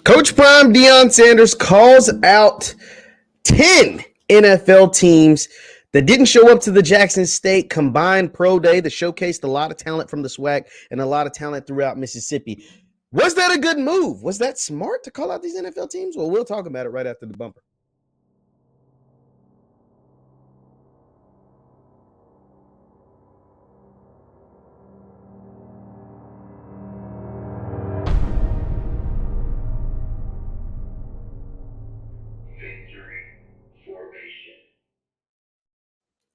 Coach Prime Deion Sanders calls out 10 NFL teams that didn't show up to the Jackson State Combined Pro Day that showcased a lot of talent from the SWAC and a lot of talent throughout Mississippi. Was that a good move? Was that smart to call out these NFL teams? Well, we'll talk about it right after the bumper.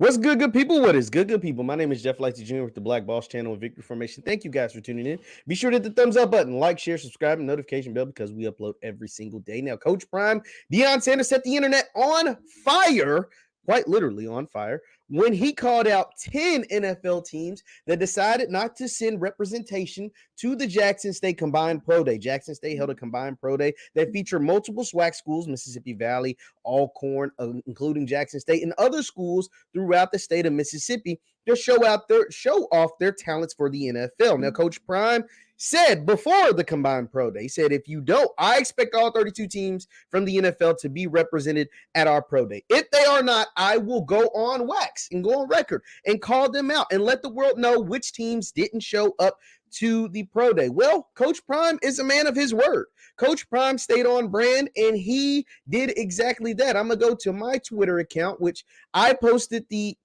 What's good, good people? What is good, good people? My name is JeffLightsyJr with the Black Boss channel and Victory Formation. Thank you guys for tuning in. Be sure to hit the thumbs up button, like, share, subscribe, and notification bell because we upload every single day. Now, Coach Prime Deion Sanders set the internet on fire, quite literally on fire, when he called out 10 NFL teams that decided not to send representation to the Jackson State Combined Pro Day. Jackson State held a Combined Pro Day that featured multiple SWAC schools, Mississippi Valley, Alcorn, including Jackson State, and other schools throughout the state of Mississippi to show off their talents for the NFL. Now, Coach Prime said before the Combined Pro Day, he said, if you don't, I expect all 32 teams from the NFL to be represented at our Pro Day. If they are not, I will go on wax and go on record and call them out and let the world know which teams didn't show up to the Pro Day. Well, Coach Prime is a man of his word. Coach Prime stayed on brand, and he did exactly that. I'm going to go to my Twitter account, which I posted the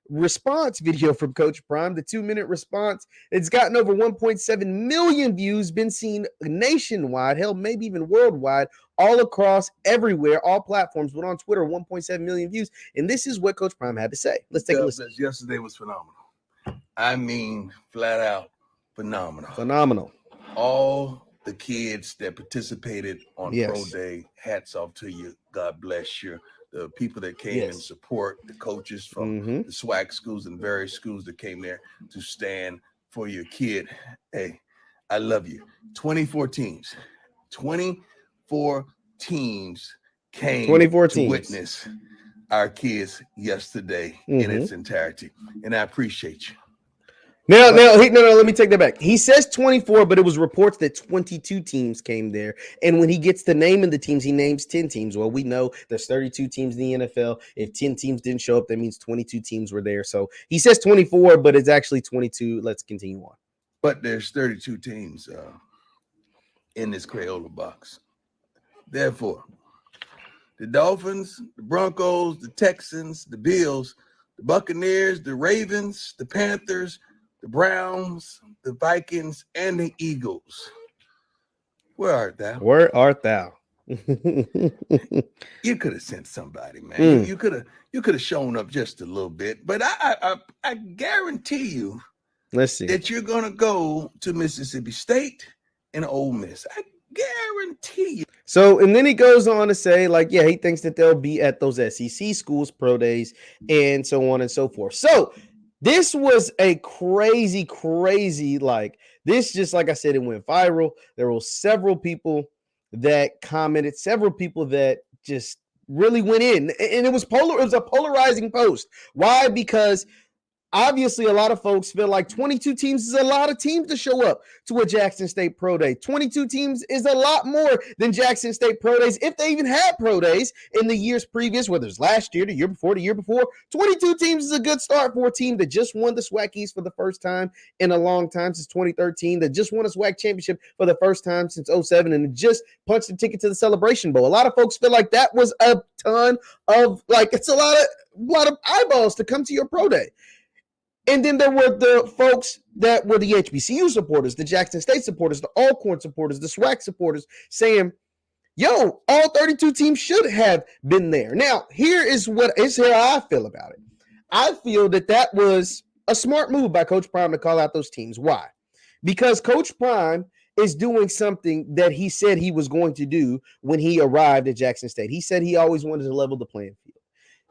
response video from Coach Prime, the 2-minute response. It's gotten over 1.7 million views, been seen nationwide, hell, maybe even worldwide, all across everywhere, all platforms, but on Twitter, 1.7 million views. And this is what Coach Prime had to say. Let's take a listen. Yesterday was phenomenal. I mean, flat out phenomenal. Phenomenal. All the kids that participated on Yes. Pro Day, hats off to you. God bless you. The people that came in support, the coaches from the SWAC schools and various schools that came there to stand for your kid. Hey, I love you. 24 teams. 24 teams came 24 to teams. witness our kids yesterday in its entirety. And I appreciate you. No, let me take that back. He says 24, but it was reports that 22 teams came there. And when he gets to naming the teams, he names 10 teams. Well, we know there's 32 teams in the NFL. If 10 teams didn't show up, that means 22 teams were there. So he says 24, but it's actually 22. Let's continue on. But there's 32 teams in this Crayola box. Therefore, the Dolphins, the Broncos, the Texans, the Bills, the Buccaneers, the Ravens, the Panthers, the Browns, the Vikings, and the Eagles. Where art thou? Where art thou? You could have sent somebody, man. You could have shown up just a little bit. But I guarantee you, Let's see, that you're gonna go to Mississippi State and Ole Miss. I guarantee you. So, and then he goes on to say, like, yeah, he thinks that they'll be at those SEC schools, pro days, and so on and so forth. So this was a crazy, like this, just like I said, it went viral. There were several people that commented, several people that just really went in, and it was a polarizing post. Why? Because obviously, a lot of folks feel like 22 teams is a lot of teams to show up to a Jackson State Pro Day. 22 teams is a lot more than Jackson State Pro Days, if they even had Pro Days in the years previous, whether it's last year, the year before, 22 teams is a good start for a team that just won the SWAC East for the first time in a long time, since 2013, that just won a SWAC championship for the first time since 2007, and just punched the ticket to the Celebration Bowl. A lot of folks feel like that was a ton of, like, it's a lot of eyeballs to come to your Pro Day. And then there were the folks that were the HBCU supporters, the Jackson State supporters, the Alcorn supporters, the SWAC supporters, saying, yo, all 32 teams should have been there. Now, here's how I feel about it. I feel that was a smart move by Coach Prime to call out those teams. Why? Because Coach Prime is doing something that he said he was going to do when he arrived at Jackson State. He said he always wanted to level the playing field.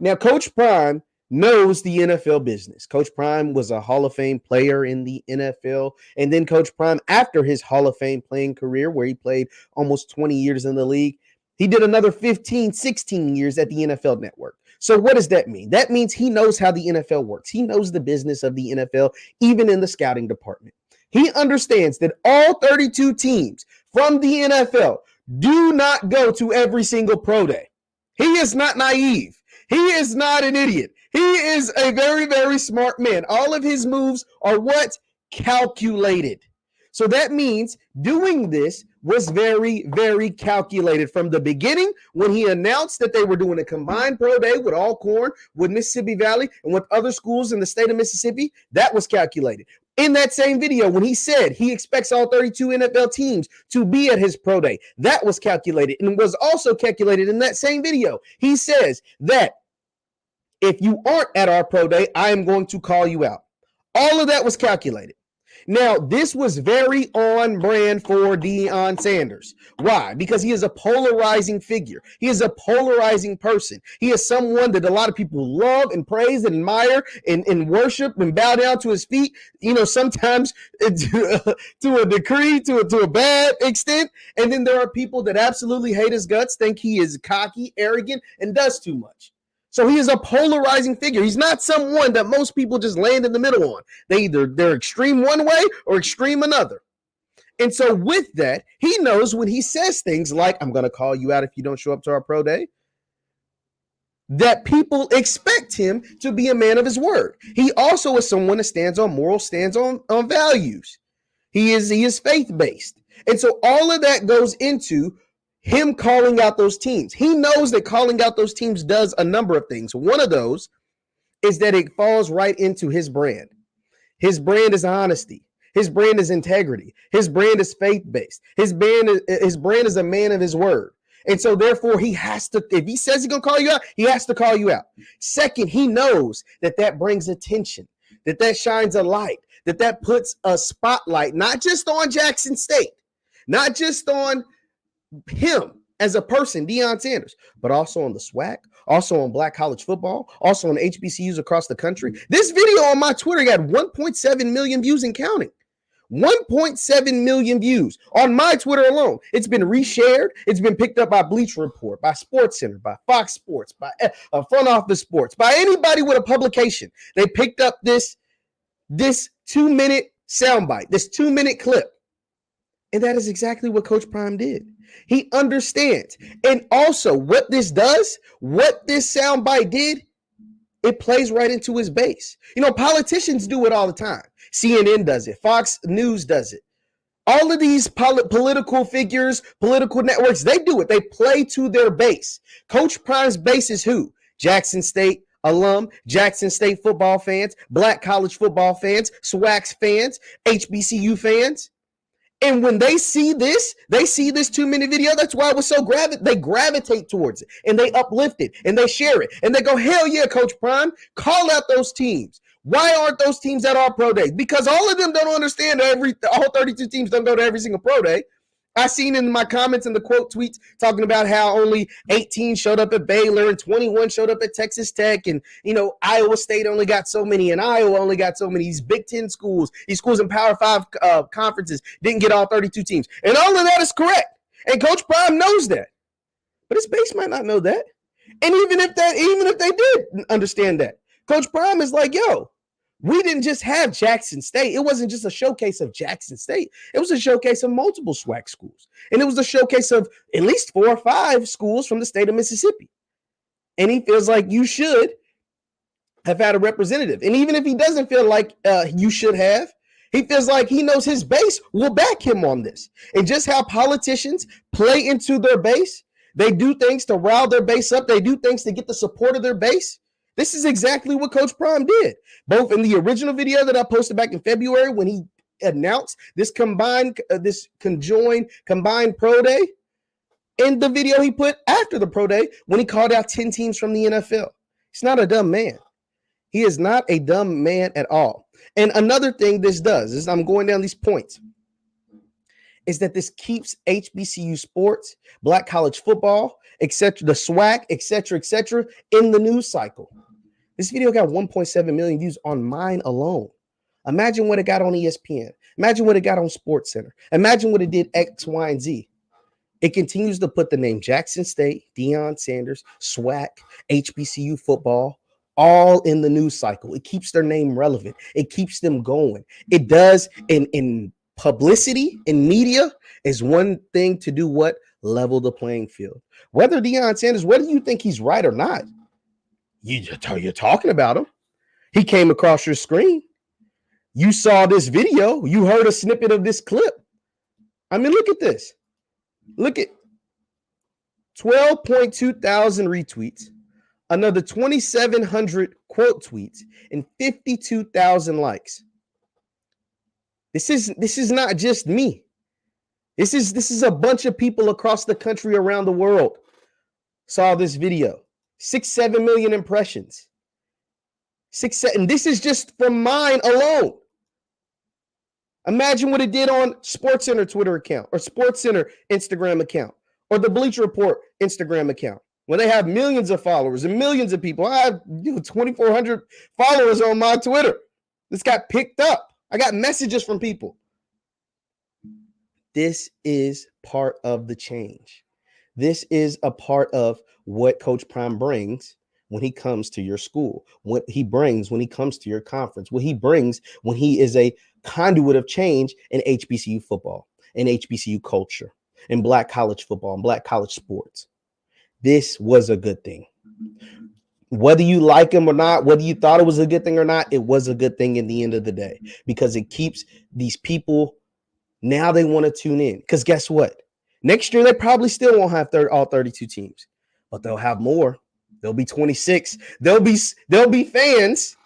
Now, Coach Prime knows the NFL business. Coach Prime was a Hall of Fame player in the NFL. And then Coach Prime, after his Hall of Fame playing career, where he played almost 20 years in the league, he did another 15, 16 years at the NFL Network. So what does that mean? That means he knows how the NFL works. He knows the business of the NFL, even in the scouting department. He understands that all 32 teams from the NFL do not go to every single pro day. He is not naive. He is not an idiot. He is a very, very smart man. All of his moves are what? Calculated. So that means doing this was very, very calculated from the beginning when he announced that they were doing a combined pro day with Alcorn, with Mississippi Valley, and with other schools in the state of Mississippi. That was calculated. In that same video, when he said he expects all 32 NFL teams to be at his pro day, that was calculated, and was also calculated in that same video. He says that if you aren't at our pro day, I am going to call you out. All of that was calculated. Now, this was very on brand for Deion Sanders. Why? Because he is a polarizing figure. He is a polarizing person. He is someone that a lot of people love and praise and admire and worship and bow down to his feet, sometimes to a degree, to a bad extent. And then there are people that absolutely hate his guts, think he is cocky, arrogant, and does too much. So he is a polarizing figure. He's not someone that most people just land in the middle on. They're extreme one way or extreme another. And so with that, he knows when he says things like, I'm going to call you out if you don't show up to our pro day, that people expect him to be a man of his word. He also is someone that stands on morals, stands on values. He is faith-based. And so all of that goes into him calling out those teams. He knows that calling out those teams does a number of things. One of those is that it falls right into his brand. His brand is honesty. His brand is integrity. His brand is faith-based. His brand is a man of his word. And so therefore he has to, if he says he's going to call you out, he has to call you out. Second, he knows that brings attention, that shines a light, that puts a spotlight, not just on Jackson State, not just on him as a person, Deion Sanders, but also on the SWAC, also on Black college football, also on HBCUs across the country. This video on my Twitter got 1.7 million views and counting. 1.7 million views on my Twitter alone. It's been reshared. It's been picked up by Bleacher Report, by SportsCenter, by Fox Sports, by Front Office Sports, by anybody with a publication. They picked up this 2-minute soundbite, this 2-minute clip. And that is exactly what Coach Prime did. He understands. And also what this does, what this soundbite did, it plays right into his base. Politicians do it all the time. CNN does it. Fox News does it. All of these political figures, political networks, they do it. They play to their base. Coach Prime's base is who? Jackson State alum, Jackson State football fans, Black college football fans, SWAC fans, HBCU fans. And when they see this 2-minute video, that's why it was so they gravitate towards it and they uplift it and they share it and they go, hell yeah, Coach Prime, call out those teams. Why aren't those teams at our pro days? Because all of them don't understand all 32 teams don't go to every single pro day. I seen in my comments and the quote tweets talking about how only 18 showed up at Baylor and 21 showed up at Texas Tech. And, Iowa State only got so many and Iowa only got so many. These Big Ten schools, these schools in Power 5 conferences didn't get all 32 teams. And all of that is correct. And Coach Prime knows that. But his base might not know that. And even if they did understand that, Coach Prime is like, yo, we didn't just have Jackson State. It wasn't just a showcase of Jackson State. It was a showcase of multiple SWAC schools. And it was a showcase of at least 4 or 5 schools from the state of Mississippi. And he feels like you should have had a representative. And even if he doesn't feel like you should have, he feels like he knows his base will back him on this. And just how politicians play into their base, they do things to rile their base up. They do things to get the support of their base. This is exactly what Coach Prime did, both in the original video that I posted back in February when he announced this conjoined combined pro day, and the video he put after the pro day when he called out 10 teams from the NFL. He's not a dumb man. He is not a dumb man at all. And another thing this does is I'm going down these points, is that this keeps HBCU sports, Black college football, etc., the SWAC, etc., in the news cycle. This video got 1.7 million views on mine alone. Imagine what it got on ESPN. Imagine what it got on SportsCenter. Imagine what it did X, Y, and Z. It continues to put the name Jackson State, Deion Sanders, SWAC, HBCU football, all in the news cycle. It keeps their name relevant. It keeps them going. It does in publicity and media is one thing to do what? Level the playing field. Whether Deion Sanders, whether you think he's right or not, you're talking about him. He came across your screen. You saw this video. You heard a snippet of this clip. I mean, look at this. Look at 12.2 thousand retweets, another 2,700 quote tweets, and 52,000 likes. This is not just me. This is a bunch of people across the country, around the world saw this video. 6-7 million impressions. And this is just from mine alone. Imagine what it did on SportsCenter Twitter account, or SportsCenter Instagram account, or the Bleacher Report Instagram account, when they have millions of followers and millions of people. I have 2,400 followers on my Twitter. This got picked up. I got messages from people. This is part of the change. This is a part of what Coach Prime brings when he comes to your school, what he brings when he comes to your conference, what he brings when he is a conduit of change in HBCU football, in HBCU culture, in Black college football, and Black college sports. This was a good thing. Whether you like him or not, whether you thought it was a good thing or not, it was a good thing in the end of the day, because it keeps these people, now they want to tune in. Because guess what? Next year, they probably still won't have all 32 teams, but they'll have more. There'll be 26. There'll be fans.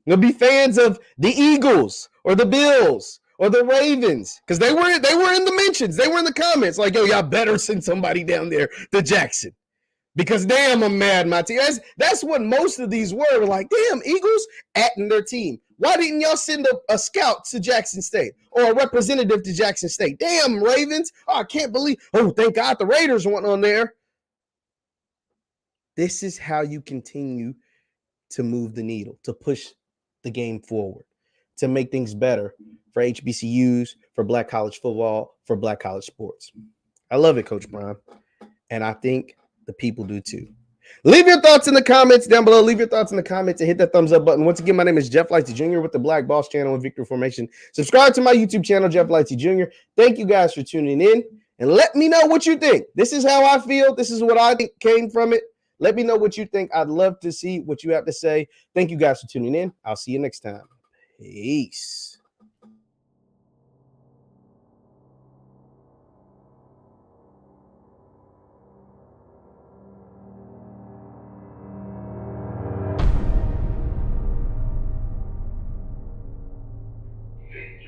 There'll be fans of the Eagles or the Bills or the Ravens, because they were in the mentions. They were in the comments like, yo, y'all better send somebody down there to Jackson, because damn, I'm mad, my team. That's what most of these were. Like, damn, Eagles atting their team. Why didn't y'all send a scout to Jackson State or a representative to Jackson State? Damn, Ravens. Oh, I can't believe. Oh, thank God the Raiders weren't on there. This is how you continue to move the needle, to push the game forward, to make things better for HBCUs, for Black college football, for Black college sports. I love it, Coach Prime. And I think the people do too. Leave your thoughts in the comments down below. Leave your thoughts in the comments and hit that thumbs up button. Once again, my name is JeffLightsYJr. with the Black Boss channel and Victory Formation. Subscribe to my YouTube channel, JeffLightsYJr. Thank you guys for tuning in, and let me know what you think. This is how I feel. This is what I think came from it. Let me know what you think. I'd love to see what you have to say. Thank you guys for tuning in. I'll see you next time. Peace.